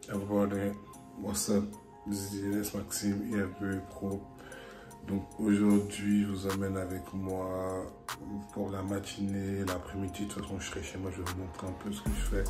everybody, what's up? This is Maxime, IFB Pro. Donc aujourd'hui, je vous emmène avec moi pour la matinée, l'après-midi. De toute façon, je serai chez moi, je vais vous montrer un peu ce que je fais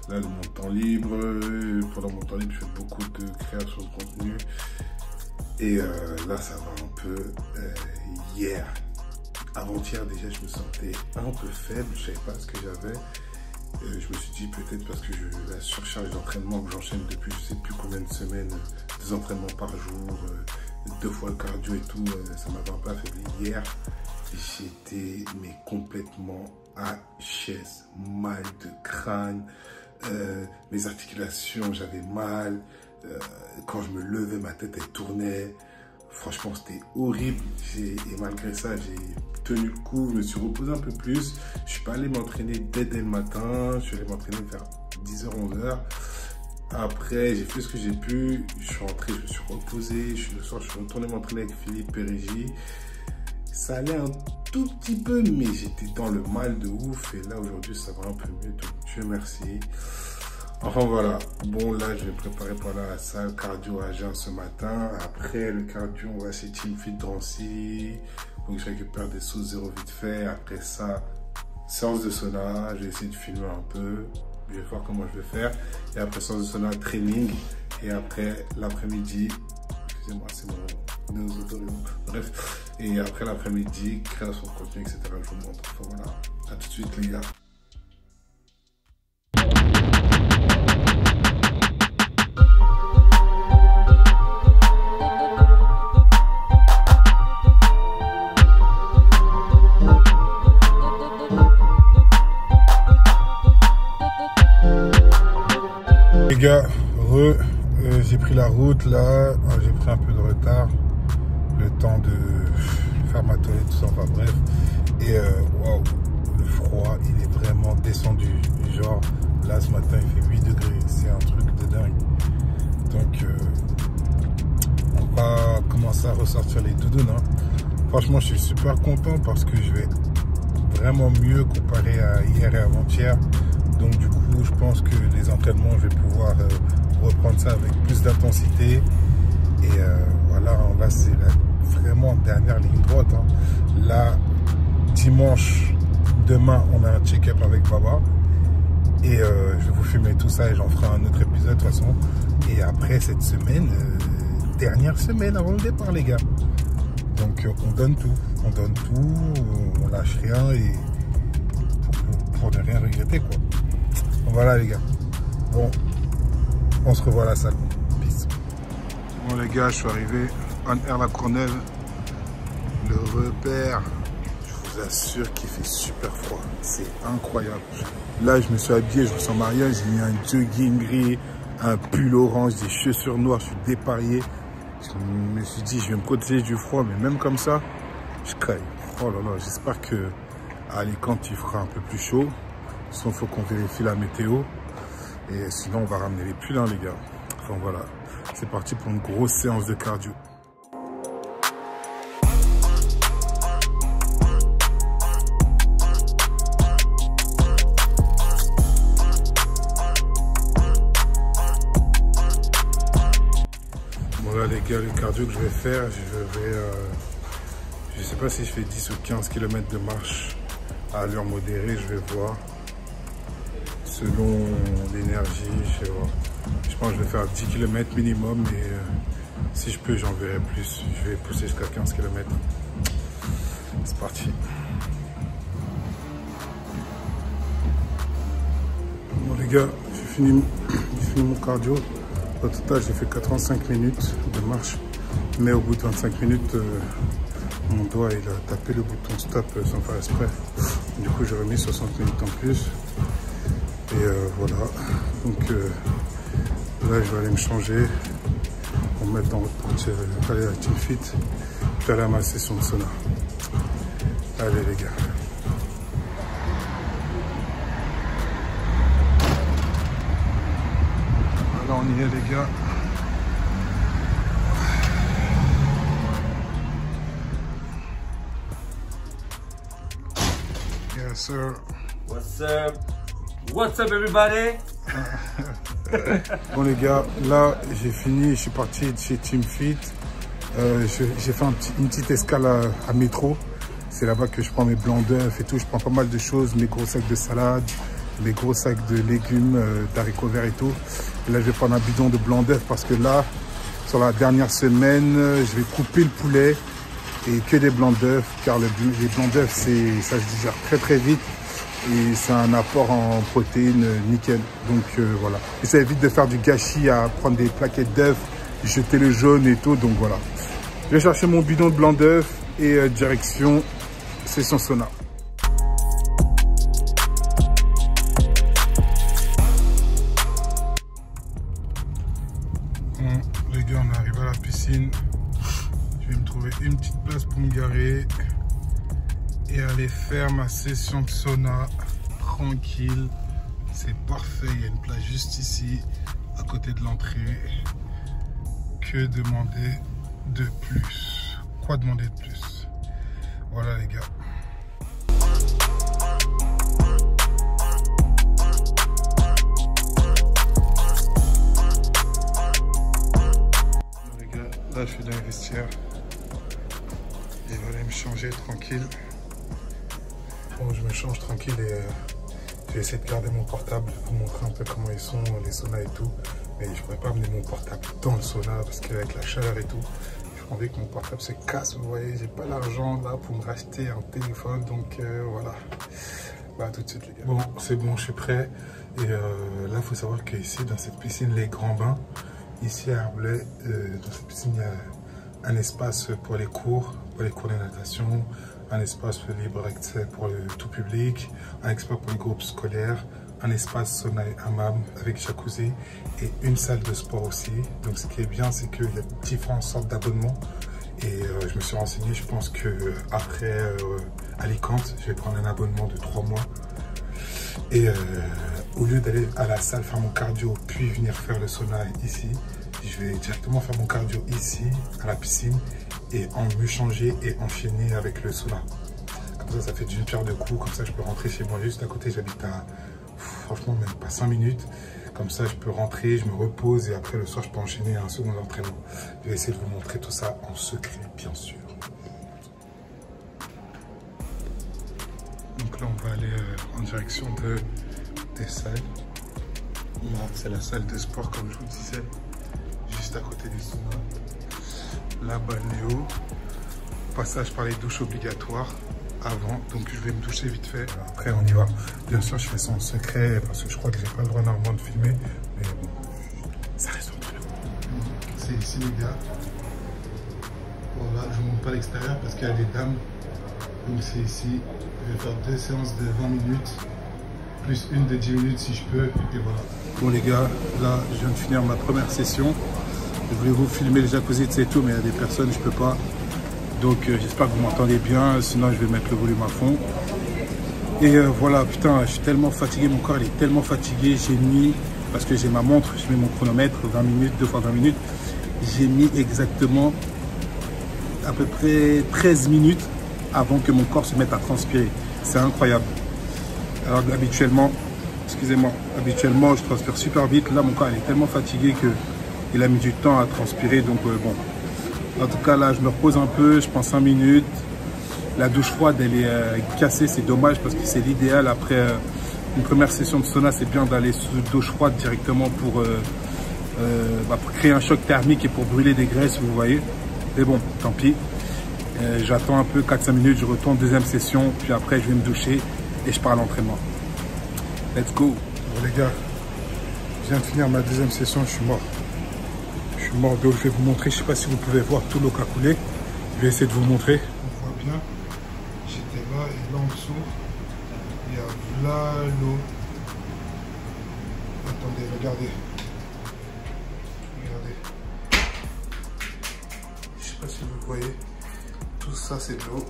là de mon temps libre. Pendant mon temps libre, je fais beaucoup de création de contenu. Et là, ça va un peu hier. Avant-hier, déjà, je me sentais un peu faible. Je ne savais pas ce que j'avais. Je me suis dit peut-être parce que la surcharge d'entraînement que j'enchaîne depuis je ne sais plus combien de semaines, des entraînements par jour, 2 fois le cardio et tout, ça m'avait un peu affaibli. Hier, j'étais mais complètement HS, mal de crâne, mes articulations, j'avais mal, quand je me levais, ma tête elle tournait. Franchement, c'était horrible. Et malgré ça, j'ai tenu le coup, je me suis reposé un peu plus. Je suis pas allé m'entraîner dès le matin. Je suis allé m'entraîner vers 10h, 11h. Après, j'ai fait ce que j'ai pu. Je suis rentré, je me suis reposé. Le soir, je suis retourné m'entraîner avec Philippe Pérégie. Ça allait un tout petit peu, mais j'étais dans le mal de ouf. Et là, aujourd'hui, ça va un peu mieux. Donc, Dieu merci. Enfin voilà, bon là je vais me préparer pour aller à la salle cardio à Jeun ce matin. Après le cardio, on va chez Team Fit Drancy. Donc je récupère des sauces zéro vite fait. Après ça, séance de sauna, je vais essayer de filmer un peu. Je vais voir comment je vais faire. Et après séance de sauna, training. Et après l'après-midi, excusez-moi c'est mon néosotorimo. Bref, et après l'après-midi, création de contenu, etc. Je vous montre. Enfin voilà, à tout de suite les gars. Les gars, j'ai pris la route là, j'ai pris un peu de retard, le temps de faire ma toilette, tout ça, enfin bref. Et waouh, le froid, il est vraiment descendu. Genre, là ce matin il fait 8 degrés, c'est un truc de dingue. Donc, on va commencer à ressortir les doudounes. Hein. Franchement, je suis super content parce que je vais vraiment mieux comparé à hier et avant-hier. Donc du coup, je pense que les entraînements, je vais pouvoir reprendre ça avec plus d'intensité. Et voilà, là c'est la vraiment dernière ligne droite. Hein. Là, dimanche, demain, on a un check-up avec Baba. Et je vais vous filmer tout ça et j'en ferai un autre épisode de toute façon. Et après cette semaine, dernière semaine avant le départ les gars. Donc on donne tout, on lâche rien et pour ne rien regretter quoi. Voilà les gars, bon, on se revoit à la salle, peace. Bon les gars, je suis arrivé en Air La Courneuve, le repère, je vous assure qu'il fait super froid, c'est incroyable. Là je me suis habillé, je me sens mariage, j'ai mis un jogging gris, un pull orange, des chaussures noires, je suis dépareillé. Je me suis dit je vais me protéger du froid, mais même comme ça, je craille. Oh là là, j'espère que à Alicante il fera un peu plus chaud. Sinon, il faut qu'on vérifie la météo. Et sinon, on va ramener les pulls, hein, les gars. Enfin, voilà. C'est parti pour une grosse séance de cardio. Bon, là, les gars, le cardio que je vais faire, je sais pas si je fais 10 ou 15 km de marche à allure modérée, je vais voir. Selon l'énergie, je vais voir. Je pense que je vais faire 10 km minimum et si je peux, j'en verrai plus. Je vais pousser jusqu'à 15 km. C'est parti. Bon les gars, j'ai fini mon cardio. Au total, j'ai fait 85 minutes de marche. Mais au bout de 25 minutes, mon doigt il a tapé le bouton stop sans faire exprès. Du coup, j'ai remis 60 minutes en plus. Et voilà, donc là je vais aller me changer pour me mettre en route pour aller à Team Fit, puis aller à ma session de sauna. Allez les gars. Voilà, on y est les gars. Yes sir. What's up? What's up everybody? Bon les gars, là j'ai fini, je suis parti de chez Team Fit. J'ai fait une petite escale à métro. C'est là-bas que je prends mes blancs d'œufs et tout. Je prends pas mal de choses, mes gros sacs de salade, mes gros sacs de légumes, d'haricots verts et tout. Et là je vais prendre un bidon de blanc d'œufs parce que là, sur la dernière semaine, je vais couper le poulet et que des blancs d'œufs, car les blancs d'œufs, ça se digère très vite et c'est un apport en protéines nickel. Donc voilà. Et ça évite de faire du gâchis à prendre des plaquettes d'œufs, jeter le jaune et tout. Donc voilà. Je vais chercher mon bidon de blanc d'œufs et direction session sauna. Bon, les gars, on arrive à la piscine. Je vais me trouver une petite place pour me garer et aller faire ma session de sauna tranquille. C'est parfait, il y a une plage juste ici à côté de l'entrée. Que demander de plus? Quoi demander de plus? Voilà les gars. Bon, les gars, là je suis dans le vestiaire. Et je vais aller me changer tranquille. Bon, je me change tranquille et je vais essayer de garder mon portable pour vous montrer un peu comment ils sont les saunas et tout. Mais je ne pourrais pas amener mon portable dans le sauna parce qu'avec la chaleur et tout, j'ai envie que mon portable se casse. Vous voyez, j'ai pas l'argent là pour me racheter un téléphone. Donc voilà. Bah, tout de suite les gars. Bon, c'est bon, je suis prêt. Et là, il faut savoir qu'ici, dans cette piscine, les grands bains, ici à Herblay, dans cette piscine, il y a un espace pour les cours de natation, un espace libre accès pour le tout public, un espace pour les groupes scolaires, un espace sauna et hammam avec jacuzzi et une salle de sport aussi. Donc ce qui est bien, c'est qu'il y a différentes sortes d'abonnements et je me suis renseigné, je pense que après Alicante, je vais prendre un abonnement de 3 mois et au lieu d'aller à la salle faire mon cardio puis venir faire le sauna ici, je vais directement faire mon cardio ici à la piscine et me changer et enchaîner avec le sauna. Comme ça fait d'une pierre deux coups. Comme ça, je peux rentrer chez moi juste à côté. J'habite à, franchement, même pas 5 minutes. Comme ça, je peux rentrer, je me repose et après le soir, je peux enchaîner un second entraînement. Je vais essayer de vous montrer tout ça en secret, bien sûr. Donc là, on va aller en direction des salles. Là, c'est la salle de sport, comme je vous disais, juste à côté du sauna. Là, balnéo, passage par les douches obligatoires avant, donc je vais me doucher vite fait. Après, on y va. Bien sûr, je fais ça en secret parce que je crois que j'ai pas le droit normalement de filmer, mais bon, ça reste entre nous. C'est ici, les gars. Voilà, je ne monte pas l'extérieur parce qu'il y a des dames. Donc, c'est ici. Je vais faire 2 séances de 20 minutes, plus une de 10 minutes si je peux, et voilà. Bon, les gars, là, je viens de finir ma première session. Je voulais vous filmer le jacuzzi, c'est tout, mais il y a des personnes, je peux pas. Donc j'espère que vous m'entendez bien, sinon je vais mettre le volume à fond. Et voilà, putain, je suis tellement fatigué, mon corps il est tellement fatigué. J'ai mis, parce que j'ai ma montre, je mets mon chronomètre, 20 minutes, 2 fois 20 minutes. J'ai mis exactement à peu près 13 minutes avant que mon corps se mette à transpirer. C'est incroyable. Alors habituellement, excusez-moi, habituellement je transpire super vite. Là mon corps il est tellement fatigué que il a mis du temps à transpirer, donc bon. En tout cas, là, je me repose un peu, je prends 5 minutes. La douche froide, elle est cassée, c'est dommage parce que c'est l'idéal. Après une première session de sauna, c'est bien d'aller sous douche froide directement pour créer un choc thermique et pour brûler des graisses, vous voyez. Mais bon, tant pis. J'attends un peu, 4-5 minutes, je retourne deuxième session, puis après, je vais me doucher et je pars à l'entraînement. Let's go. Bon, les gars, je viens de finir ma deuxième session, je suis mort. Je suis mort d'eau, je vais vous montrer, je ne sais pas si vous pouvez voir tout l'eau qui a coulé. Je vais essayer de vous montrer. On voit bien, j'étais là et là en dessous, il y a là l'eau. Attendez, regardez. Regardez. Je ne sais pas si vous voyez, tout ça c'est de l'eau.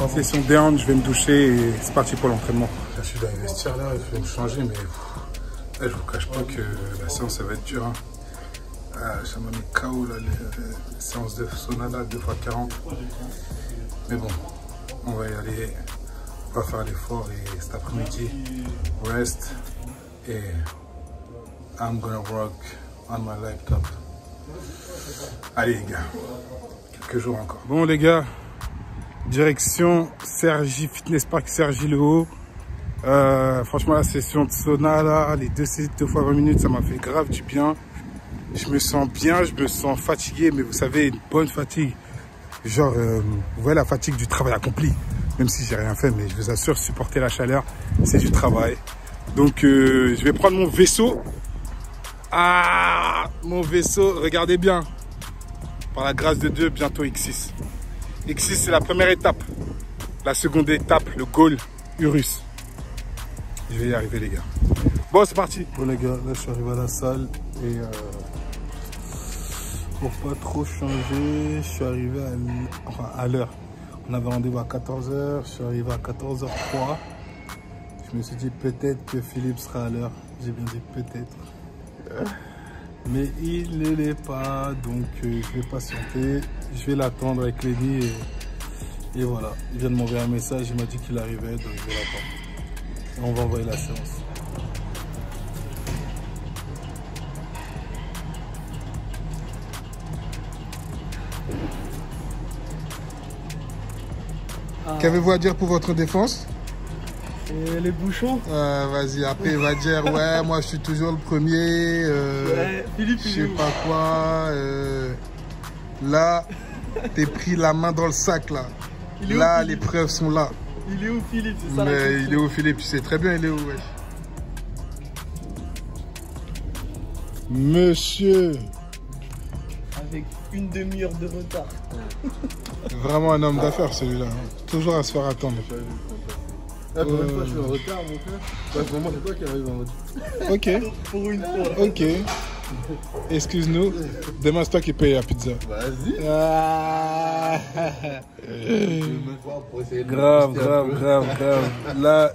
En session down, je vais me doucher et c'est parti pour l'entraînement. Là, je suis dans les vestiaires là, je vais me changer, mais là, je ne vous cache pas que la séance ça va être dur. Hein. Ça m'a mis KO là, les séances de sauna là, 2 fois 40. Mais bon, on va y aller, on va faire l'effort et cet après-midi, rest et I'm gonna work on my laptop. Allez les gars, quelques jours encore. Bon les gars, direction Cergy Fitness Park, Cergy le Haut. Franchement la session de sauna là, les 2 fois 20 minutes, ça m'a fait grave du bien. Je me sens bien, je me sens fatigué, mais vous savez, une bonne fatigue. Genre, vous voyez la fatigue du travail accompli. Même si j'ai rien fait, mais je vous assure, supporter la chaleur, c'est du travail. Donc, je vais prendre mon vaisseau. Ah, mon vaisseau, regardez bien. Par la grâce de Dieu, bientôt X6. X6, c'est la première étape. La seconde étape, le goal, Urus. Je vais y arriver, les gars. Bon, c'est parti. Bon, les gars, là, je suis arrivé à la salle et pour pas trop changer, je suis arrivé à l'heure. On avait rendez-vous à 14 h, je suis arrivé à 14 h 03. Je me suis dit peut-être que Philippe sera à l'heure. J'ai bien dit peut-être. Mais il ne l'est pas, donc je vais patienter. Je vais l'attendre avec Lenny et voilà. Il vient de m'envoyer un message, il m'a dit qu'il arrivait, donc je vais l'attendre. Et on va envoyer la séance. Qu'avez-vous à dire pour votre défense? Et les bouchons. Vas-y, après il va dire ouais, moi je suis toujours le premier. Ouais, Philippe, je sais pas quoi. Là, t'es pris la main dans le sac là. Là, les preuves sont là. Il est où Philippe? C'est ça. Mais il est où Philippe? Tu sais très bien il est où, wesh. Monsieur. Avec une demi-heure de retard. Vraiment un homme d'affaires celui-là. Toujours à se faire attendre. Ah, pour une fois, je suis en retard, mon frère. Ouais, pour moi, c'est toi qui arrive en retard. Ok. Pour une fois. Ok. Excuse-nous. Demain, c'est toi qui paye la pizza. Vas-y. Ah. Grave. Là,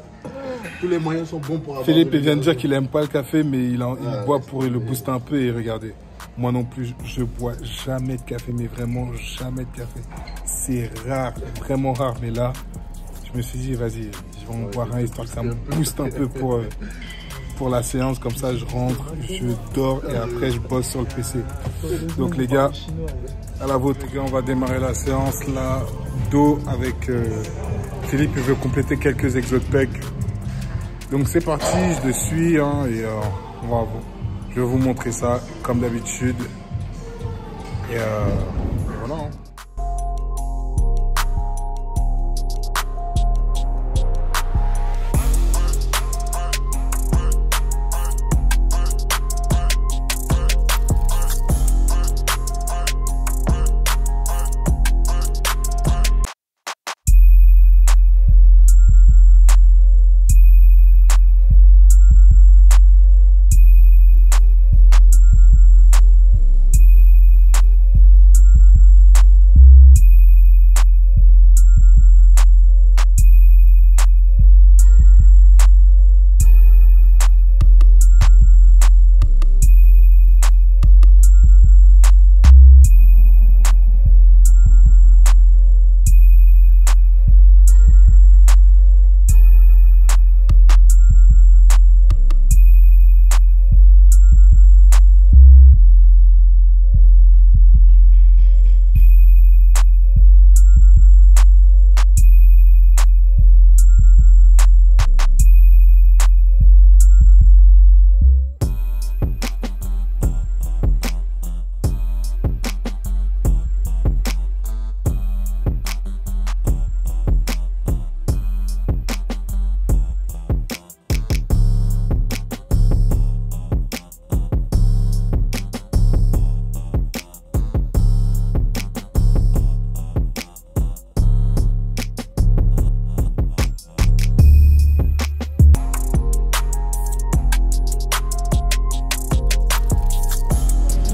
tous les moyens sont bons pour avoir. Philippe il vient de dire qu'il aime pas le café, mais il boit pour le booster un peu. Et regardez, moi non plus, je bois jamais de café, mais vraiment jamais de café. C'est rare, vraiment rare. Mais là, je me suis dit, vas-y, je vais en boire un histoire que ça me booste un peu pour la séance. Comme ça, je rentre, je dors et après, je bosse sur le PC. Donc les gars, à la vôtre, les gars, on va démarrer la séance là, dos avec Philippe. Il veut compléter quelques exos de pec. Donc c'est parti, je le suis hein, et je vais vous montrer ça comme d'habitude. Et voilà. Hein.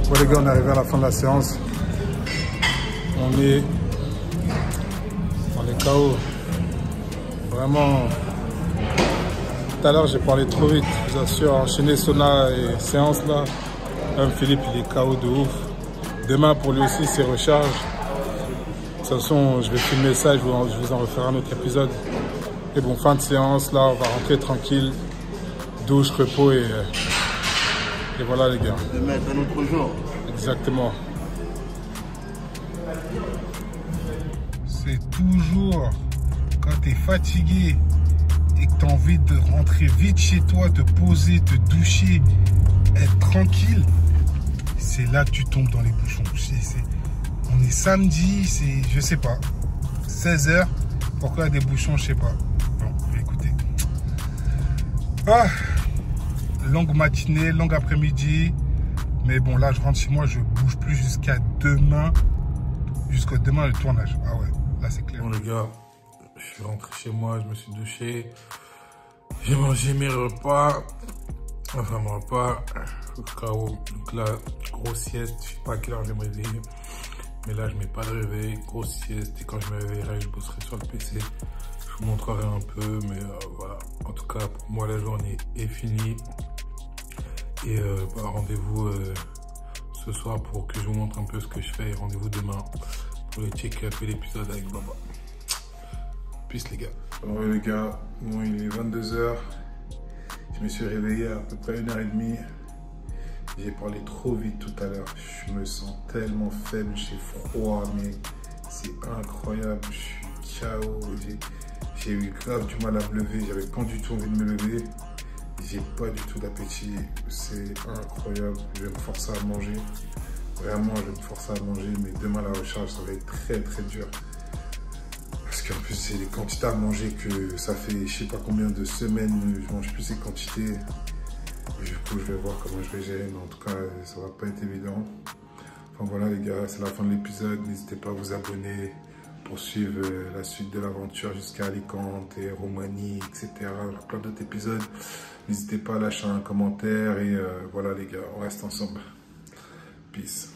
Bon les gars, on est arrivé à la fin de la séance. On est KO. Vraiment, tout à l'heure j'ai parlé trop vite. Je vous assure, enchaîner sauna et séance là. Même Philippe, il est KO de ouf. Demain pour lui aussi, c'est recharge. De toute façon, je vais filmer ça, je vous en referai un autre épisode. Et bon, fin de séance, là, on va rentrer tranquille. douche, repos et voilà les gars. Le mettre un autre jour. Exactement. C'est toujours quand tu es fatigué et que tu as envie de rentrer vite chez toi, te poser, te doucher, être tranquille, c'est là que tu tombes dans les bouchons. On est samedi, c'est, je sais pas, 16 h. Pourquoi il y a des bouchons, je sais pas. Bon, écoutez. Ah, longue matinée, longue après-midi. Mais bon, là, je rentre chez moi, je bouge plus jusqu'à demain. Jusqu'à demain, le tournage. Ah ouais, là, c'est clair. Bon, les gars, je suis rentré chez moi, je me suis douché. J'ai mangé mes repas. Enfin, mon repas au cas où. Donc là, grosse sieste. Je sais pas à quelle heure je vais me réveiller. Mais là, je mets pas de réveil. Grosse sieste. Et quand je me réveillerai, je bosserai sur le PC. Je vous montrerai un peu. Mais voilà. En tout cas, pour moi, la journée est finie. Et rendez-vous ce soir pour que je vous montre un peu ce que je fais. Et rendez-vous demain pour le check-up et l'épisode avec Baba. Peace les gars. Bon les gars, bon, il est 22 h. Je me suis réveillé à peu près 1h30. J'ai parlé trop vite tout à l'heure. Je me sens tellement faible, j'ai froid, mais c'est incroyable. Je suis KO. J'ai eu grave du mal à me lever. J'avais pas du tout envie de me lever. J'ai pas du tout d'appétit. C'est incroyable. Je vais me forcer à manger. Vraiment, je vais me forcer à manger. Mais demain, la recharge, ça va être très très dur. Parce qu'en plus, c'est les quantités à manger que ça fait je sais pas combien de semaines. Je mange plus ces quantités. Du coup, je vais voir comment je vais gérer. Mais en tout cas, ça va pas être évident. Enfin voilà les gars, c'est la fin de l'épisode. N'hésitez pas à vous abonner pour suivre la suite de l'aventure jusqu'à Alicante et Roumanie, etc. Il y aura plein d'autres épisodes. N'hésitez pas à lâcher un commentaire. Et voilà les gars, on reste ensemble. Peace.